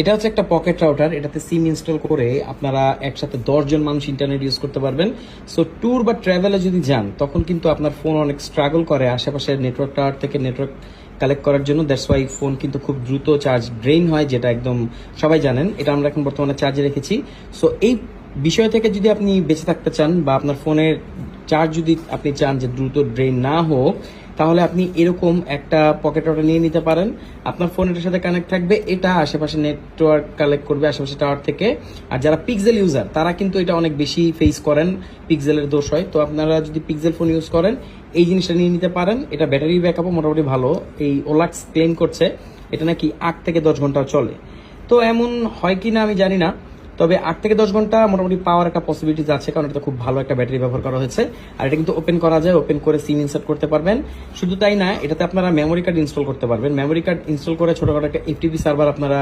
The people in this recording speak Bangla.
এটা হচ্ছে একটা পকেট রাউটার। এটাতে সিম ইনস্টল করে আপনারা একসাথে 10 জন মানুষ ইন্টারনেট ইউজ করতে পারবেন। সো ট্যুর বা ট্রাভেলে যদি যান তখন কিন্তু আপনার ফোন অনেক স্ট্রাগল করে আশেপাশের নেটওয়ার্ক টাওয়ার থেকে নেটওয়ার্ক কালেক্ট করার জন্য। দ্যাটস ওয়াই ফোন কিন্তু খুব দ্রুত চার্জ ড্রেইন হয়, যেটা একদম সবাই জানেন। এটা আমরা এখন বর্তমানে চার্জে রেখেছি। সো এই বিষয় থেকে যদি আপনি বেঁচে থাকতে চান বা আপনার ফোনের চার্জ যদি আপনি চান যে দ্রুত ড্রেন না হোক, তাহলে আপনি এরকম একটা পকেট রাউটার নিয়ে নিতে পারেন। আপনার ফোন এটার সাথে কানেক্ট থাকবে, এটা আশেপাশে নেটওয়ার্ক কালেক্ট করবে আশেপাশে টাওয়ার থেকে। আর যারা পিক্সেল ইউজার তারা কিন্তু এটা অনেক বেশি ফেস করেন, পিক্সেলের দোষ হয়। তো আপনারা যদি পিক্সেল ফোন ইউজ করেন এই জিনিসটা নিয়ে নিতে পারেন। এটা ব্যাটারি ব্যাকআপও মোটামুটি ভালো। এই ওলাক্স ক্লেম করছে এটা নাকি 8 থেকে 10 ঘন্টাও চলে। তো এমন হয় কি না আমি জানি না, তবে 8 থেকে 10 ঘন্টা মোটামুটি পাওয়ার একটা পসিবিলিটিস আছে, কারণ এটা খুব ভালো একটা ব্যাটারি ব্যবহার করা হয়েছে। আর এটা কিন্তু ওপেন করা যায়, ওপেন করে সিম ইনসার্ট করতে পারবেন। শুধু তাই না, এটাতে আপনারা মেমোরি কার্ড ইনস্টল করতে পারবেন। মেমোরি কার্ড ইনস্টল করে ছোটখাটো একটা এফটিপি সার্ভার আপনারা